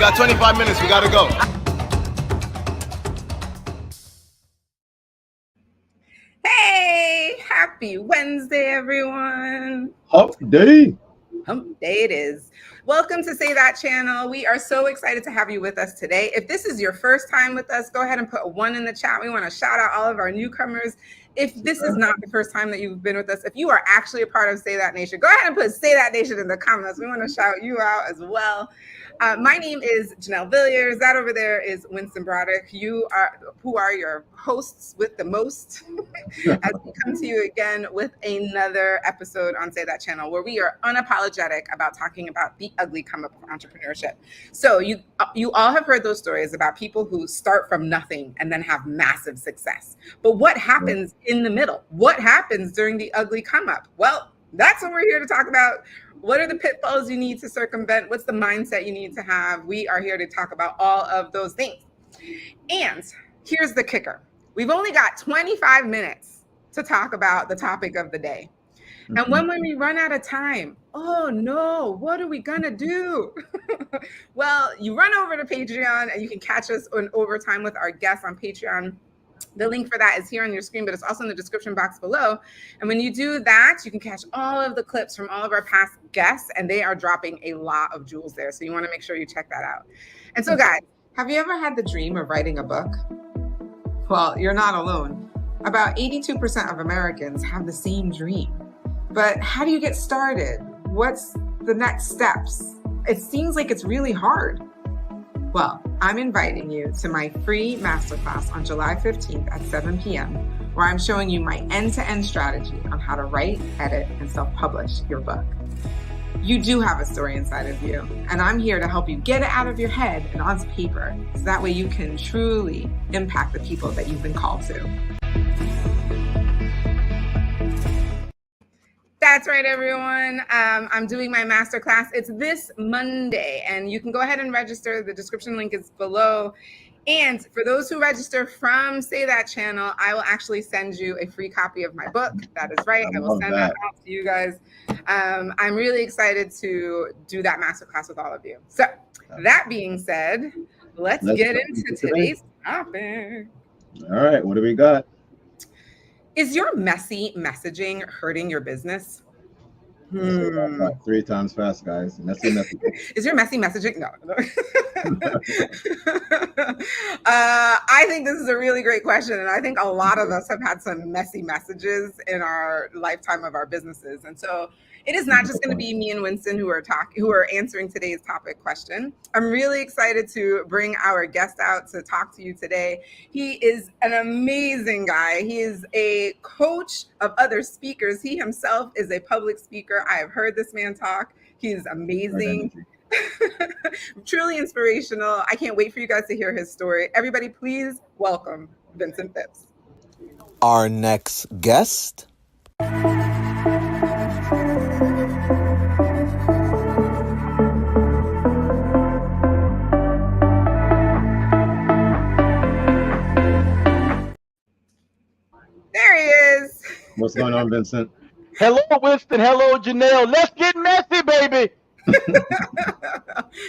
got 25 minutes. We got to go. Hey, happy Wednesday, everyone. Hump day. Hump day it is. Welcome to Say That channel. We are so excited to have you with us today. If this is your first time with us, go ahead and put a 1 in the chat. We want to shout out all of our newcomers. If this is not the first time that you've been with us, if you are actually a part of Say That Nation, go ahead and put Say That Nation in the comments. We want to shout you out as well. My name is Janelle Villiers. That over there is Winston Broderick. Who are your hosts with the most as we come to you again with another episode on Say That channel, where we are unapologetic about talking about the ugly come up of entrepreneurship. So you all have heard those stories about people who start from nothing and then have massive success. But what happens in the middle? What happens during the ugly come up? Well, that's what we're here to talk about. What are the pitfalls you need to circumvent? What's the mindset you need to have? We are here to talk about all of those things. And here's the kicker. We've only got 25 minutes to talk about the topic of the day. And when we run out of time, oh no, what are we gonna do? Well, you run over to Patreon and you can catch us on Overtime with our guests on Patreon. The link for that is here on your screen, but it's also in the description box below. And when you do that, you can catch all of the clips from all of our past guests, and they are dropping a lot of jewels there. So you want to make sure you check that out. And so guys, have you ever had the dream of writing a book? Well, you're not alone. About 82% of Americans have the same dream. But how do you get started? What's the next steps? It seems like it's really hard. Well, I'm inviting you to my free masterclass on July 15th at 7 p.m., where I'm showing you my end-to-end strategy on how to write, edit, and self-publish your book. You do have a story inside of you, and I'm here to help you get it out of your head and onto paper, so that way you can truly impact the people that you've been called to. That's right, everyone. I'm doing my masterclass. It's this Monday, and you can go ahead and register. The description link is below. And for those who register from Say That channel, I will actually send you a free copy of my book. That is right. I will send that out to you guys. I'm really excited to do that masterclass with all of you. So that being said, let's get into today's topic. All right, what do we got? Is your messy messaging hurting your business? Like 3 times fast, guys. Messy messaging. Is your messy messaging? No. I think this is a really great question. And I think a lot of us have had some messy messages in our lifetime of our businesses. And so it is not just going to be me and Winston who are answering today's topic question. I'm really excited to bring our guest out to talk to you today. He is an amazing guy. He is a coach of other speakers. He himself is a public speaker. I have heard this man talk. He's amazing. Truly inspirational. I can't wait for you guys to hear his story. Everybody, please welcome Vincent Phipps. Our next guest. There he is. What's going on, Vincent? Hello, Winston. Hello, Janelle. Let's get messy, baby.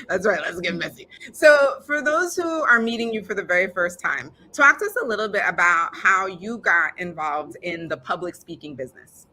That's right. Let's get messy. So for those who are meeting you for the very first time, talk to us a little bit about how you got involved in the public speaking business.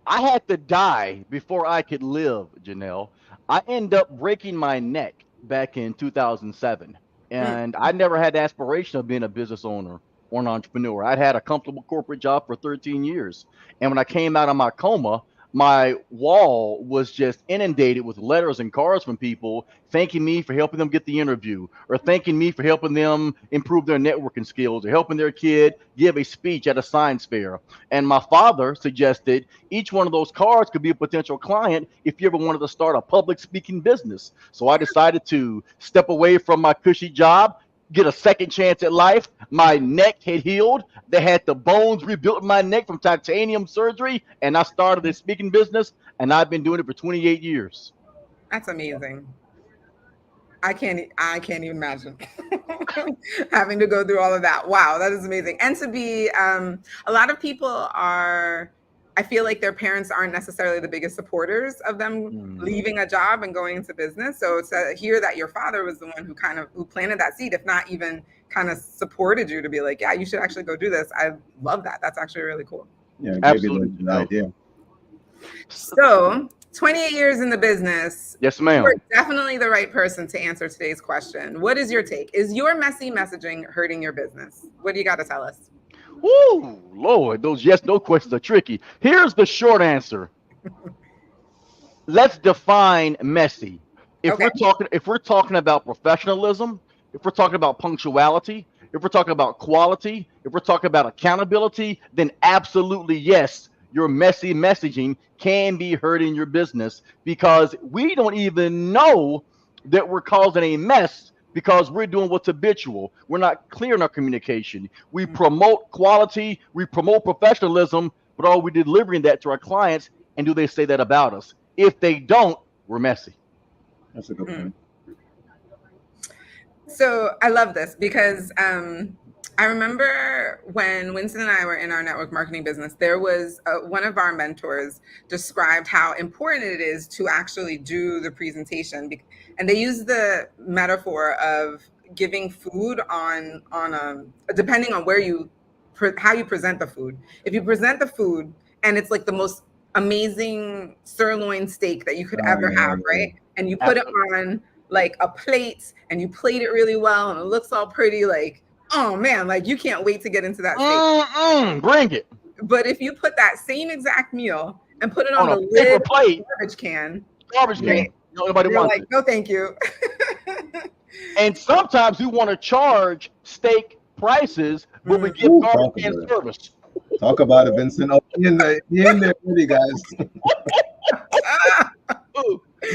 I had to die before I could live, Janelle. I ended up breaking my neck back in 2007. And I never had the aspiration of being a business owner or an entrepreneur. I'd had a comfortable corporate job for 13 years. And when I came out of my coma, my wall was just inundated with letters and cards from people thanking me for helping them get the interview, or thanking me for helping them improve their networking skills, or helping their kid give a speech at a science fair. And my father suggested each one of those cards could be a potential client if you ever wanted to start a public speaking business. So I decided to step away from my cushy job, get a second chance at life. My neck had healed. They had the bones rebuilt in my neck from titanium surgery, and I started a speaking business, and I've been doing it for 28 years. That's amazing. I can't even imagine having to go through all of that. Wow, that is amazing. And to be, a lot of people are I feel like their parents aren't necessarily the biggest supporters of them leaving a job and going into business. So to hear that your father was the one who planted that seed, if not even kind of supported you to be like, yeah, you should actually go do this. I love that. That's actually really cool. Yeah, Absolutely. gave you the idea. So 28 years in the business. Yes, ma'am. You're definitely the right person to answer today's question. What is your take? Is your messy messaging hurting your business? What do you got to tell us? Woo, Lord, those yes, no questions are tricky. Here's the short answer. Let's define messy. If we're talking about professionalism, if we're talking about punctuality, if we're talking about quality, if we're talking about accountability, then absolutely yes, your messy messaging can be hurting your business because we don't even know that we're causing a mess because we're doing what's habitual. We're not clear in our communication. We promote quality, we promote professionalism, but are we delivering that to our clients? And do they say that about us? If they don't, we're messy. That's a good point. So I love this because I remember when Winston and I were in our network marketing business, there was one of our mentors described how important it is to actually do the presentation. And they used the metaphor of giving food on depending on how you present the food. If you present the food and it's like the most amazing sirloin steak that you could ever have, right? And you put it on like a plate and you plate it really well and it looks all pretty, like, oh man, like you can't wait to get into that steak. Bring it. But if you put that same exact meal and put it on a the paper lid plate, garbage can, nobody you're wants like, it. no, thank you. And sometimes we want to charge steak prices, but we give garbage can service. Talk about it, Vincent. Oh, in there pretty, guys.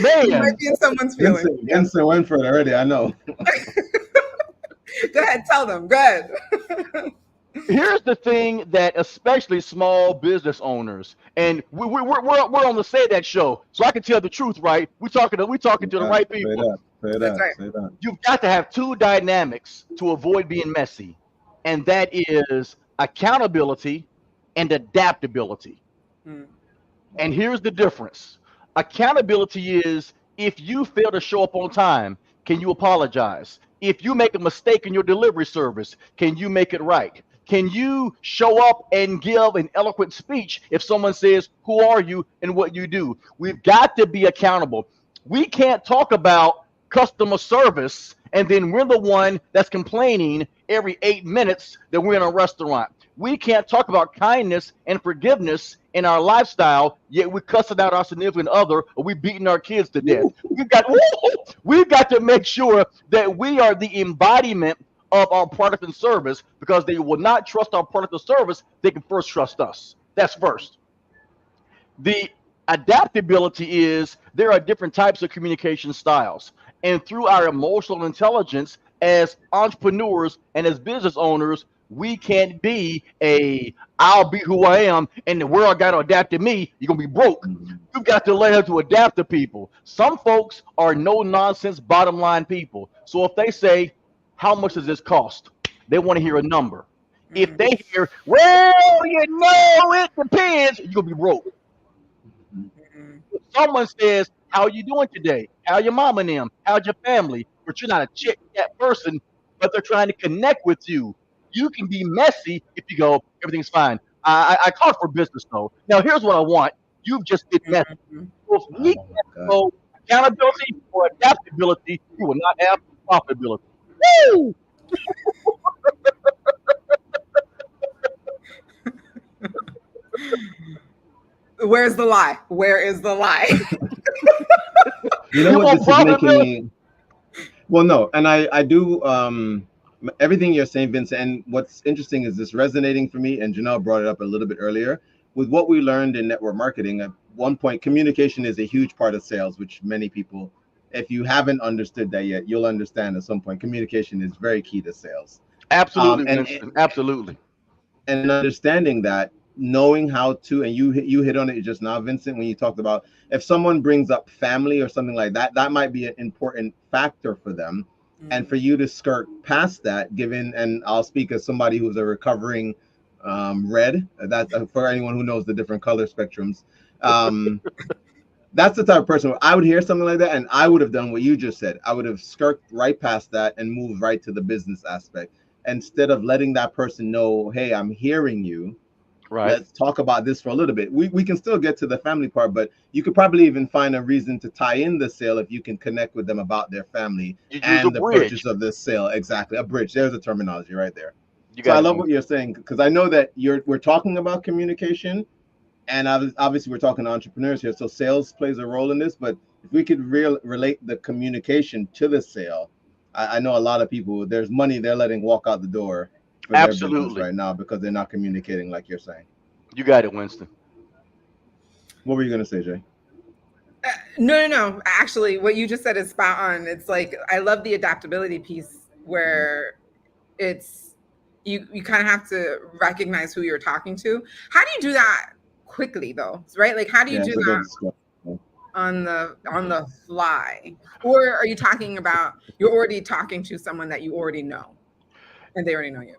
Man, You might be in someone's feelings. Vincent went for it already. I know. Go ahead, tell them. Go ahead. Here's the thing that especially small business owners, and we're on the Say That show, so I can tell the truth, right? We're talking to the right people. Say that. You've got to have two dynamics to avoid being messy, and that is accountability and adaptability. And here's the difference. Accountability is if you fail to show up on time, can you apologize? If you make a mistake in your delivery service, can you make it right? Can you show up and give an eloquent speech if someone says, who are you and what you do? We've got to be accountable. We can't talk about customer service and then we're the one that's complaining every 8 minutes that we're in a restaurant. We can't talk about kindness and forgiveness in our lifestyle, yet we're cussing out our significant other or we're beating our kids to death. We've got to make sure that we are the embodiment of our product and service because they will not trust our product or service. They can first trust us. That's first. The adaptability is there are different types of communication styles. And through our emotional intelligence as entrepreneurs and as business owners, we can't be I'll be who I am and the world got to adapt to me. You're going to be broke. You've got to learn how to adapt to people. Some folks are no nonsense bottom line people. So if they say, how much does this cost? They want to hear a number. If they hear, well, it depends, you're going to be broke. If someone says, how you doing today? How your mom and them? How's your family? But you're not a chick that person, but they're trying to connect with you. You can be messy if you go, everything's fine. I called for business though. Now here's what I want. You've just been messy. So if we can't go accountability or adaptability, you will not have profitability. Woo! Where's the lie? Where is the lie? You know what this is making me? Well, no, and I do everything you're saying, Vincent. And what's interesting is this resonating for me. And Janelle brought it up a little bit earlier with what we learned in network marketing. At one point, communication is a huge part of sales, which many people, if you haven't understood that yet, you'll understand at some point. Communication is very key to sales. Absolutely, absolutely. And understanding that, knowing how to, and you hit on it just now, Vincent, when you talked about if someone brings up family or something like that, that might be an important factor for them. And for you to skirt past that, given, and I'll speak as somebody who's a recovering red. That's for anyone who knows the different color spectrums. That's the type of person I would hear something like that, and I would have done what you just said. I would have skirted right past that and moved right to the business aspect instead of letting that person know, hey, I'm hearing you. Right. Let's talk about this for a little bit. We can still get to the family part, but you could probably even find a reason to tie in the sale if you can connect with them about their family You use a and the bridge. purchase of this sale. Exactly, a bridge. There's a terminology right there. You So I got it, love what Winston. you're saying because I know that we're talking about communication, and obviously we're talking to entrepreneurs here, so sales plays a role in this. But if we could relate the communication to the sale, I know a lot of people, there's money they're letting walk out the door for their business Absolutely. right now because they're not communicating like you're saying. You got it, Winston. What were you going to say, Jay? No. Actually, what you just said is spot on. It's like I love the adaptability piece where it's you kind of have to recognize who you're talking to. How do you do that quickly though? Right? Like how do you Yeah, do it's a that good stuff. on the fly? Or are you talking about you're already talking to someone that you already know and they already know you?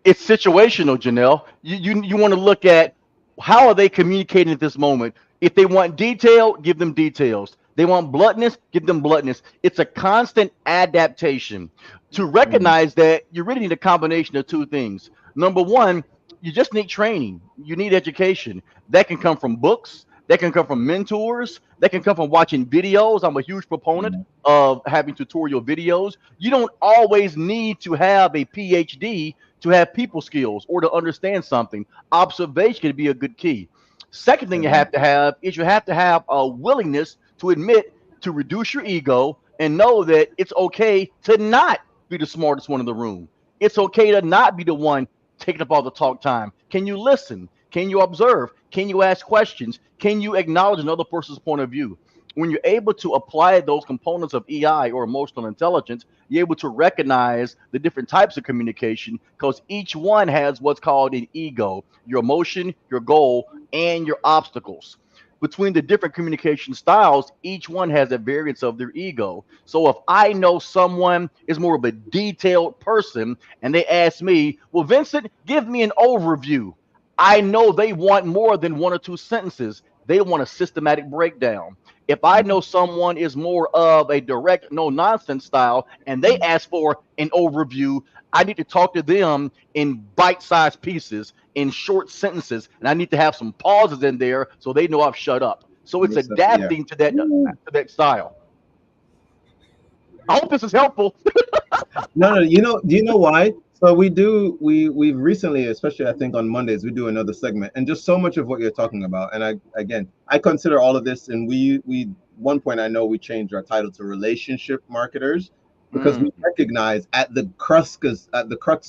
It's situational, Janelle. You want to look at how are they communicating at this moment. If they want detail, give them details. They want bluntness, give them bluntness. It's a constant adaptation. To Mm, recognize that you really need a combination of two things. Number one, you just need training. You need education. That can come from books. That can come from mentors. That can come from watching videos. I'm a huge proponent mm, of having tutorial videos. You don't always need to have a PhD to have people skills or to understand something. Observation can be a good key. Second thing you mm, have to have is you have to have a willingness to admit to reduce your ego and know that it's okay to not be the smartest one in the room. It's okay to not be the one taking up all the talk time. Can you listen? Can you observe? Can you ask questions? Can you acknowledge another person's point of view? When you're able to apply those components of EI or emotional intelligence, you're able to recognize the different types of communication because each one has what's called an ego, your emotion, your goal, and your obstacles. Between the different communication styles, each one has a variance of their ego. So if I know someone is more of a detailed person and they ask me, well, Vincent, give me an overview. I know they want more than one or two sentences. They want a systematic breakdown. If I know mm, someone is more of a direct, no nonsense style, and they mm. ask for an overview, I need to talk to them in bite sized pieces, in short sentences, and I need to have some pauses in there so they know I've shut up. So it's Yeah. adapting to that style. I hope this is helpful. No, no. Do you know why? So we've recently, especially I think on Mondays, we do another segment, and just so much of what you're talking about. And I consider all of this, and we one point I know we changed our title to relationship marketers because Mm, we recognize at the crux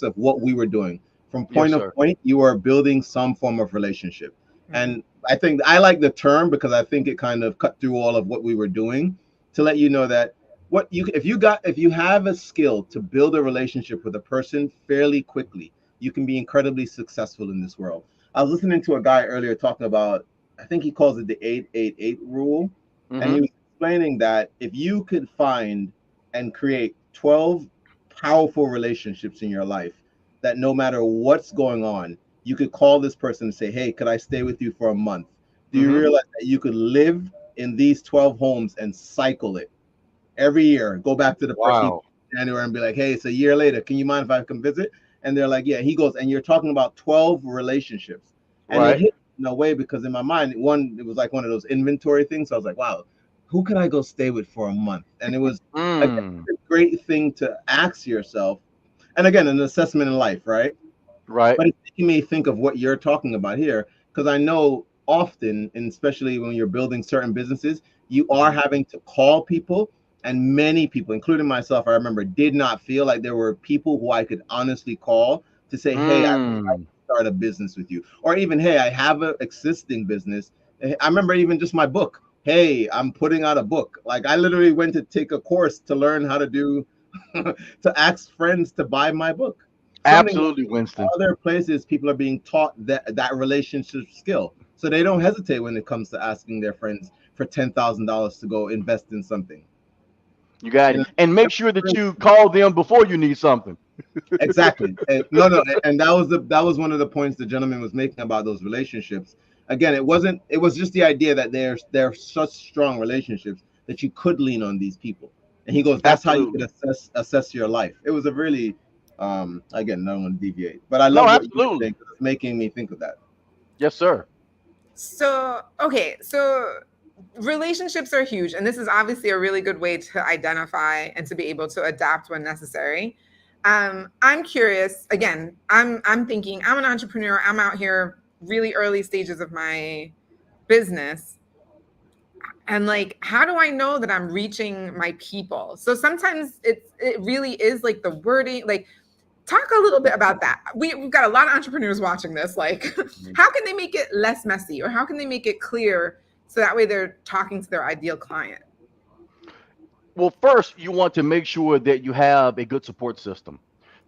of what we were doing. From yes, point of sir. point, you are building some form of relationship, Mhm. and I think I like the term because I think it kind of cut through all of what we were doing to let you know that if you have a skill to build a relationship with a person fairly quickly, you can be incredibly successful in this world. I was listening to a guy earlier talking about, I think he calls it the 888 rule, and he Hmm. was explaining that if you could find and create 12 powerful relationships in your life, that no matter what's going on, you could call this person and say, hey, could I stay with you for a month? Do you Hmm. realize that you could live in these 12 homes and cycle it every year, go back to the first week Wow. of January and be like, hey, it's a year later. Can you mind if I come visit? And they're like, yeah. He goes, and you're talking about 12 relationships. And it Right. hit in a way because in my mind, it was like one of those inventory things. So I was like, wow, who could I go stay with for a month? And it was again, Mm, a great thing to ask yourself. And again, an assessment in life, right? right. But it's making me think of what you're talking about here, because I know often, and especially when you're building certain businesses, you are Hmm. having to call people. And many people, including myself, I remember, did not feel like there were people who I could honestly call to say, hey, I would like Mm, to start a business with you. Or even, hey, I have an existing business. I remember even just my book. Hey, I'm putting out a book. Like I literally went to take a course to learn how to do, to ask friends to buy my book. Something absolutely, Winston. other places people are being taught that relationship skill, so they don't hesitate when it comes to asking their friends for $10,000 to go invest in something. You got You it. know, And make sure that you call them before you need something. Exactly. No, and that was one of the points the gentleman was making about those relationships. Again, it was just the idea that they're such strong relationships that you could lean on these people. And he goes, that's Absolutely. how you could assess your life. It was a really again, I don't want to deviate, but I No, love what you're absolutely. saying, 'cause it's making me think of that. Yes, sir. So, okay, so relationships are huge, and this is obviously a really good way to identify and to be able to adapt when necessary. I'm curious. Again, I'm thinking I'm an entrepreneur. I'm out here really early stages of my business, and like, how do I know that I'm reaching my people? So sometimes it really is like the wording, like. Talk a little bit about that. We've got a lot of entrepreneurs watching this. Like, how can they make it less messy, or how can they make it clear so that way they're talking to their ideal client? Well, first, you want to make sure that you have a good support system.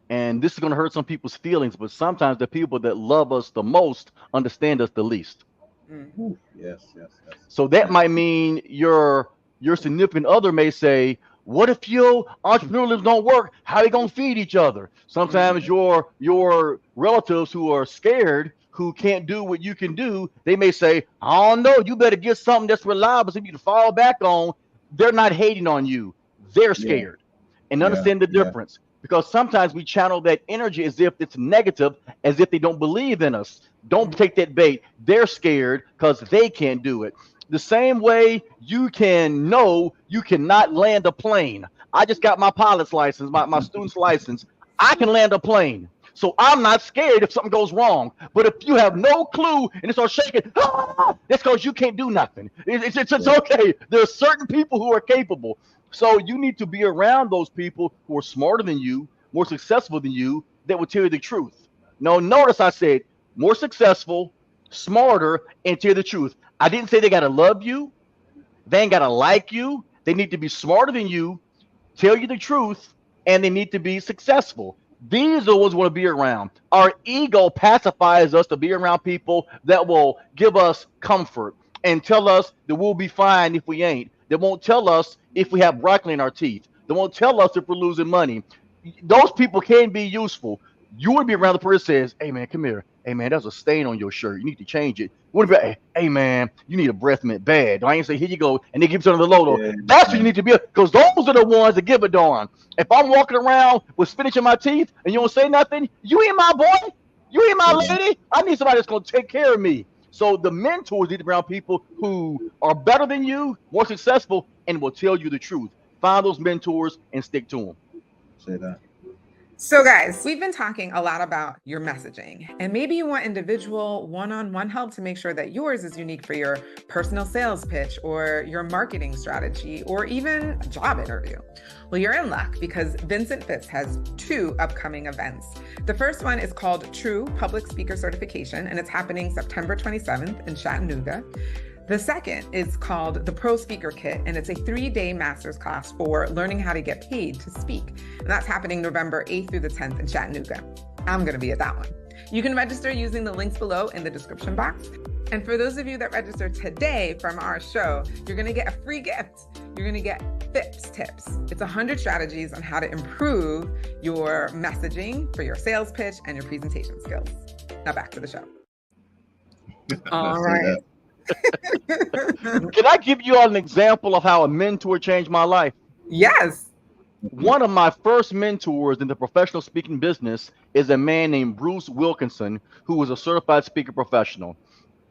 And this is going to hurt some people's feelings, but sometimes the people that love us the most understand us the least. Ooh, yes. So that might mean your significant other may say, "What if your entrepreneurialism don't work? How are they gonna feed each other?" Sometimes your relatives who are scared, who can't do what you can do, they may say, "I don't know. You better get something that's reliable, so you can fall back on." They're not hating on you; they're scared, and understand the difference. Because sometimes we channel that energy as if it's negative, as if they don't believe in us. Don't take that bait. They're scared because they can't do it. The same way you can know you cannot land a plane. I just got my pilot's license, my student's license. I can land a plane. So I'm not scared if something goes wrong. But if you have no clue and it starts shaking, that's because you can't do nothing. It's okay. There are certain people who are capable. So you need to be around those people who are smarter than you, more successful than you, that will tell you the truth. Now, notice I said more successful, smarter, and tell you the truth. I didn't say they got to love you. They ain't got to like you. They need to be smarter than you, tell you the truth, and they need to be successful. These are the ones we want to be around. Our ego pacifies us to be around people that will give us comfort and tell us that we'll be fine if we ain't. They won't tell us if we have broccoli in our teeth. They won't tell us if we're losing money. Those people can be useful. You want to be around the person that says, "Hey man, come here. Hey man, there's a stain on your shirt. You need to change it." You want to be, "Hey man, you need a breath mint bad." I ain't say, "Here you go," and they give you the logo. That's what you need to be, because those are the ones that give a darn. If I'm walking around with spinach in my teeth and you don't say nothing, you ain't my boy. You ain't my lady. I need somebody that's gonna take care of me. So the mentors need to be around people who are better than you, more successful, and will tell you the truth. Find those mentors and stick to them. Say that. So guys, we've been talking a lot about your messaging, and maybe you want individual one-on-one help to make sure that yours is unique for your personal sales pitch or your marketing strategy or even a job interview. Well, you're in luck, because Vincent Phipps has 2 upcoming events. The first one is called True Public Speaker Certification, and it's happening September 27th in Chattanooga. The second is called the Pro Speaker Kit, and it's a 3-day master's class for learning how to get paid to speak. And that's happening November 8th through the 10th in Chattanooga. I'm going to be at that one. You can register using the links below in the description box. And for those of you that register today from our show, you're going to get a free gift. You're going to get Phipps tips. It's 100 strategies on how to improve your messaging for your sales pitch and your presentation skills. Now back to the show. All right. Can I give you all an example of how a mentor changed my life? Yes. One of my first mentors in the professional speaking business is a man named Bruce Wilkinson, who was a certified speaker professional.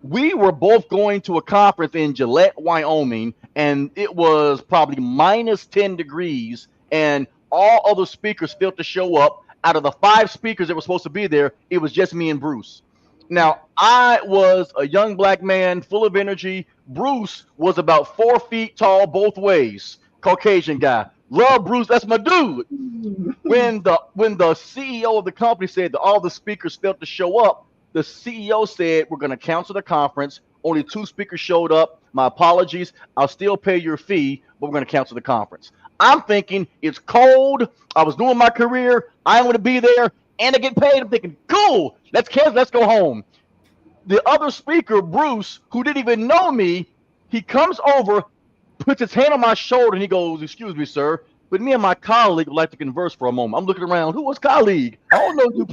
We were both going to a conference in Gillette, Wyoming, and it was probably minus 10 degrees, and all other speakers failed to show up. Out of the 5 speakers that were supposed to be there, it was just me and Bruce. Now, I was a young black man full of energy. Bruce was about 4 feet tall both ways, Caucasian guy. Love Bruce, that's my dude. When the CEO of the company said that all the speakers failed to show up, the CEO said, "We're going to cancel the conference. Only 2 speakers showed up. My apologies. I'll still pay your fee, but we're going to cancel the conference." I'm thinking, it's cold. I was doing my career. I want to be there, and I get paid. I'm thinking, cool. Let's cancel. Let's go home. The other speaker, Bruce, who didn't even know me, he comes over, puts his hand on my shoulder, and he goes, "Excuse me, sir, but me and my colleague would like to converse for a moment. I'm looking around. Who was colleague? I don't know you.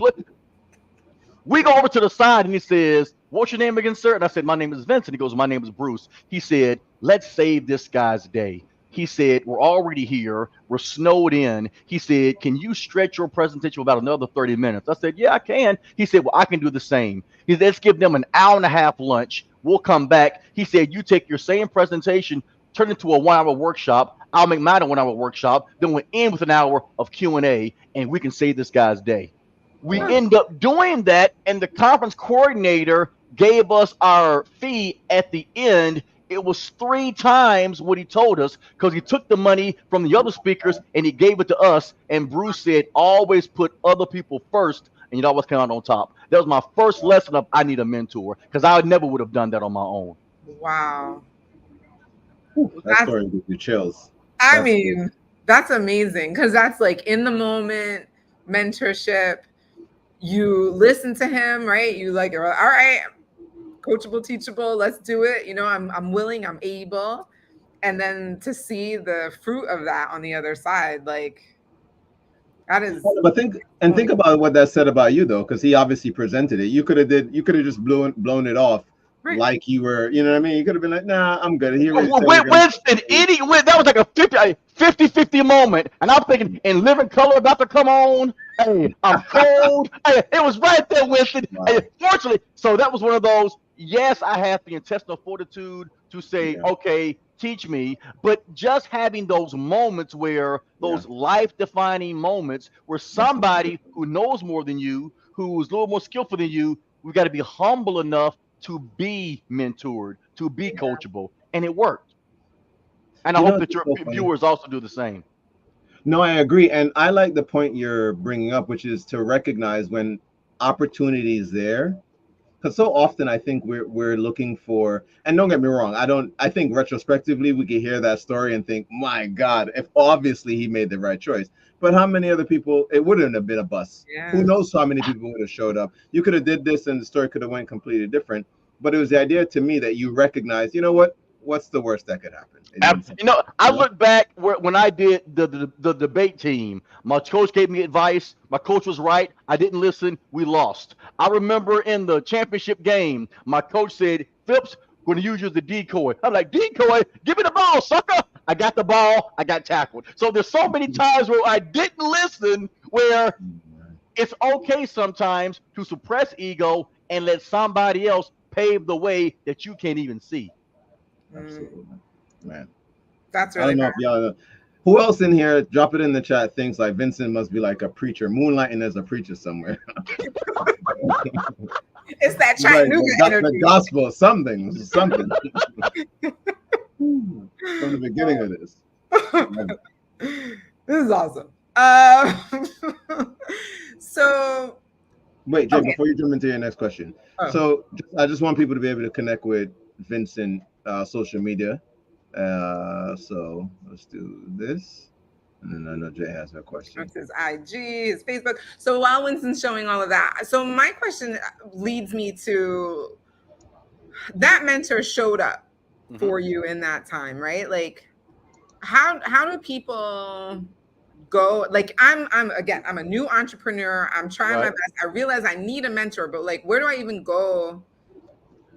We go over to the side and he says, "What's your name again, sir?" And I said, "My name is Vincent." He goes, "My name is Bruce." He said, "Let's save this guy's day." He said, "We're already here. We're snowed in." He said, "Can you stretch your presentation about another 30 minutes?" I said, "Yeah, I can." He said, "Well, I can do the same." He said, "Let's give them an hour and a half lunch. We'll come back." He said, "You take your same presentation, turn it into a 1 hour workshop. I'll make mine a 1 hour workshop. Then we'll end with an hour of Q&A, and we can save this guy's day." We end up doing that, and the conference coordinator gave us our fee at the end. It was 3 times what he told us because he took the money from the other speakers and he gave it to us. And Bruce said, "Always put other people first, and you always come out on top." That was my first lesson of I need a mentor because I never would have done that on my own. Wow. That story gives you chills. I mean, that's amazing because that's like in the moment mentorship. You listen to him, right? You like, all right, coachable, teachable, let's do it. You know, I'm willing, I'm able. And then to see the fruit of that on the other side, like that is. But think about what that said about you though, because he obviously presented it. You could have just blown it off. Right. Like you were, you know what I mean? You could have been like, "Nah, I'm good." Winston, that was like a 50-50 moment. And I'm thinking, in living color about to come on. Hey, I'm cold. Hey, it was right there, Winston. Wow. Hey, fortunately, so that was one of those, yes, I have the intestinal fortitude to say, okay, teach me. But just having those moments where those life-defining moments where somebody who knows more than you, who's a little more skillful than you, we got to be humble enough to be mentored, to be coachable, and it worked. And I hope that your viewers also do the same. No, I agree, and I like the point you're bringing up, which is to recognize when opportunity is there. Because so often I think we're looking for, and don't get me wrong, I think retrospectively we could hear that story and think, my God, if obviously he made the right choice. But how many other people, it wouldn't have been a bus. Yeah. Who knows how many people would have showed up. You could have did this and the story could have went completely different. But it was the idea to me that you recognize, you know what? What's the worst that could happen? You know, I look back when I did the debate team. My coach gave me advice. My coach was right. I didn't listen. We lost. I remember in the championship game, my coach said, "Phipps, we're going to use you as the decoy." I'm like, "Decoy? Give me the ball, sucker." I got the ball. I got tackled. So there's so many times where I didn't listen, where it's okay sometimes to suppress ego and let somebody else pave the way that you can't even see. Absolutely, man. That's really. I don't know if y'all know. Who else in here? Drop it in the chat. Thinks like Vincent must be like a preacher, moonlighting as a preacher somewhere. It's that Chattanooga energy. The gospel, something. From the beginning of this. This is awesome. So. Wait, Jay. Before you jump into your next question, so I just want people to be able to connect with Vincent social media. So let's do this. And then I know Jay has her question. It's his IG, his Facebook. So while Winston's showing all of that, so my question leads me to that mentor showed up for you in that time, right? Like how do people go? Like I'm a new entrepreneur. I'm trying my best. I realize I need a mentor, but like where do I even go?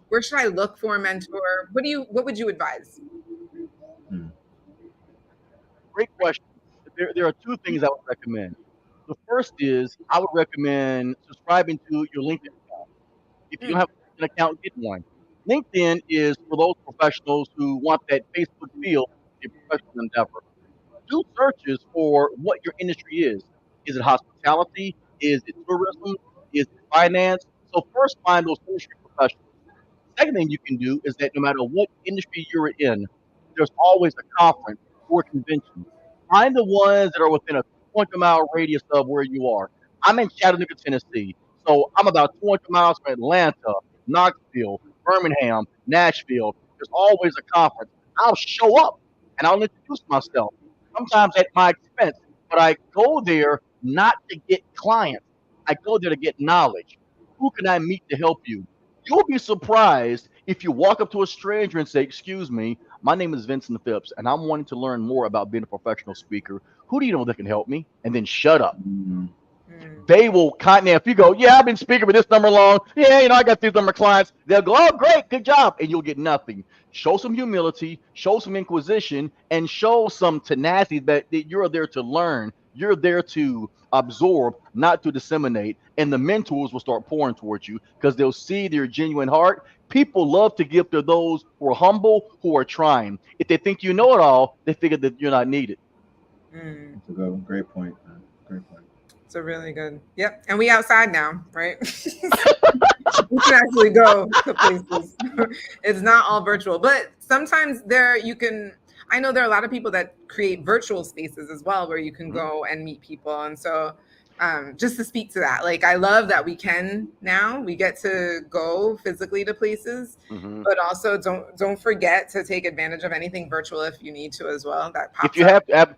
Where should I look for a mentor? What would you advise? Great question. There are 2 things I would recommend. The first is I would recommend subscribing to your LinkedIn account. If you don't have an account, get one. LinkedIn is for those professionals who want that Facebook feel in professional endeavor. Do searches for what your industry is. Is it hospitality? Is it tourism? Is it finance? So first find those industry professionals. Second thing you can do is that no matter what industry you're in, there's always a conference or a convention. Find the ones that are within a 200-mile radius of where you are. I'm in Chattanooga, Tennessee, so I'm about 200 miles from Atlanta, Knoxville, Birmingham, Nashville. There's always a conference. I'll show up and I'll introduce myself, sometimes at my expense, but I go there not to get clients. I go there to get knowledge. Who can I meet to help you? You'll be surprised if you walk up to a stranger and say, "Excuse me, my name is Vincent Phipps, and I'm wanting to learn more about being a professional speaker. who do you know that can help me? And then shut up. Mm. They will now if you go, yeah, I've been speaking with this number long. Yeah, I got these number of clients. They'll go, oh, great, good job. And you'll get nothing. Show some humility, show some inquisition, and show some tenacity that you're there to learn. You're there to absorb, not to disseminate. And the mentors will start pouring towards you because they'll see their genuine heart. People love to give to those who are humble, who are trying. If they think you know it all, they figure that you're not needed. That's a great point, man. Great point. So really good. Yep. And we outside now, right? We can actually go to places. It's not all virtual, but sometimes I know there are a lot of people that create virtual spaces as well where you can go and meet people. And so just to speak to that, like, I love that we get to go physically to places, but also don't forget to take advantage of anything virtual if you need to as well. That pops if you up.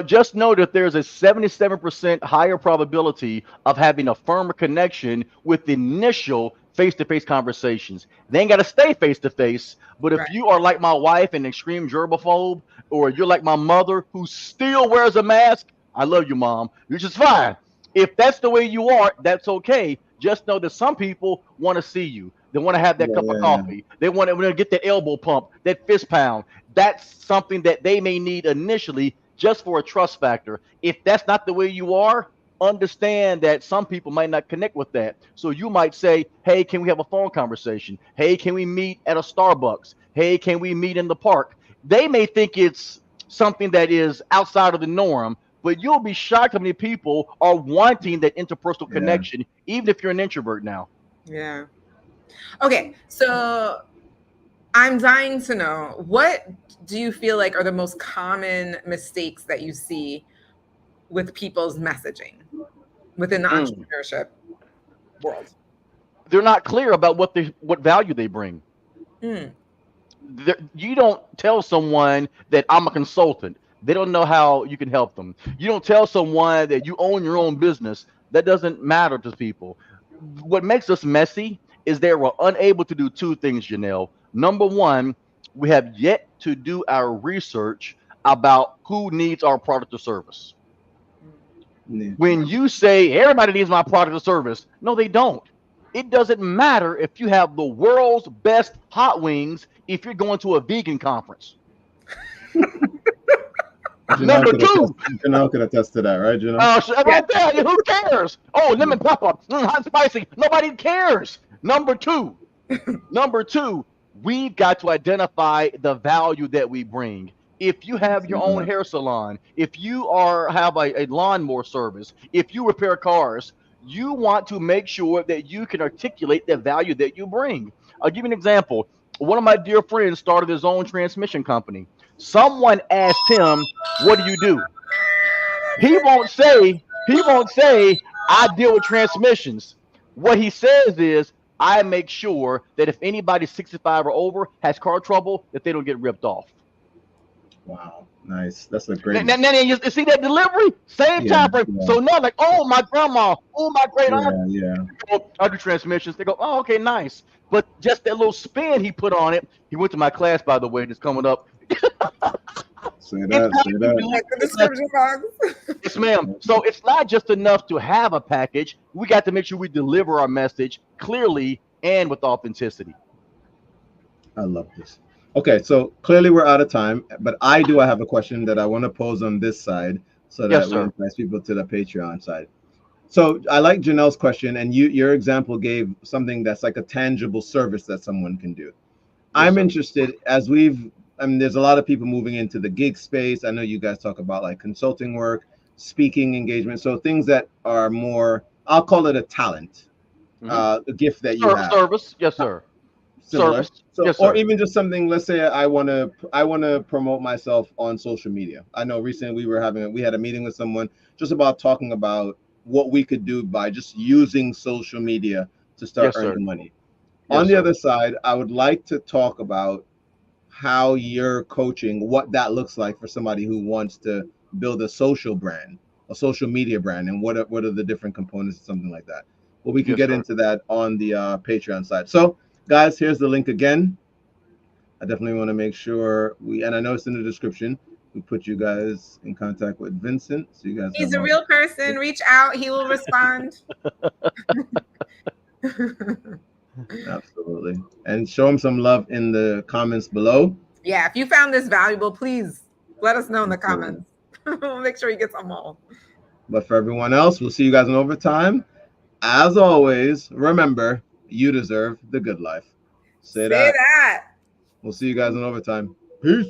just know that there's a 77% higher probability of having a firmer connection with initial face-to-face conversations. They ain't got to stay face-to-face, but if you are like my wife, an extreme germaphobe, or you're like my mother who still wears a mask, I love you, Mom, which is fine. If that's the way you are, that's okay. Just know that some people want to see you. They want to have that cup of coffee. They want to get that elbow pump, that fist pound. That's something that they may need initially just for a trust factor. If that's not the way you are, understand that some people might not connect with that. So you might say, hey, can we have a phone conversation? Hey, can we meet at a Starbucks? Hey, can we meet in the park? They may think it's something that is outside of the norm, but you'll be shocked how many people are wanting that interpersonal connection, even if you're an introvert now. Yeah. Okay, so I'm dying to know, what do you feel like are the most common mistakes that you see with people's messaging within the entrepreneurship world? They're not clear about what value they bring. You don't tell someone that I'm a consultant. They don't know how you can help them. You don't tell someone that you own your own business. That doesn't matter to people. What makes us messy is that we're unable to do two things, Janelle. Number one, we have yet to do our research about who needs our product or service. When you say everybody needs my product or service, no, they don't. It doesn't matter if you have the world's best hot wings if you're going to a vegan conference. Number two, Janelle could attest to that, right, Janelle? Right there. Who cares? Oh, lemon pepper, hot spicy. Nobody cares. Number two, we've got to identify the value that we bring. If you have your own hair salon, if you have a lawnmower service, if you repair cars, you want to make sure that you can articulate the value that you bring. I'll give you an example. One of my dear friends started his own transmission company. Someone asked him, what do you do? He won't say, I deal with transmissions. What he says is, I make sure that if anybody 65 or over has car trouble, that they don't get ripped off. Wow, nice. That's a great. Now you see that delivery? Same time frame. So now, like, oh, my grandma, oh, my great aunt. I do transmissions. They go, oh, okay, nice. But just that little spin he put on it. He went to my class, by the way, that's coming up. Say that. Description box. Yes, ma'am. So it's not just enough to have a package. We got to make sure we deliver our message clearly and with authenticity. I love this. Okay, so clearly we're out of time, but I have a question that I want to pose on this side so that we invite people to the Patreon side. So I like Janelle's question, and your example gave something that's like a tangible service that someone can do. I'm interested, as there's a lot of people moving into the gig space. I know you guys talk about like consulting work, speaking engagement, so things that are more, I'll call it a talent, a gift that you have. Service, yes, sir. Similar. Service. So, yes, or even just something. Let's say I want to promote myself on social media. I know recently we had a meeting with someone just about talking about what we could do by just using social media to start earning money. On the other side, I would like to talk about how you're coaching, what that looks like for somebody who wants to build a social brand, a social media brand, and what are the different components of something like that. Well, we can get into that on the Patreon side. So guys, here's the link again. I definitely want to make sure and I know it's in the description. we put you guys in contact with Vincent, so you guys He's have a all. real person. Reach out. He will respond. Absolutely, and show him some love in the comments below. Yeah, if you found this valuable, please let us know in the Absolutely. comments. We'll make sure he gets them all. But for everyone else, we'll see you guys in overtime. As always, remember, you deserve the good life. Say Say that. that. We'll see you guys in overtime. Peace.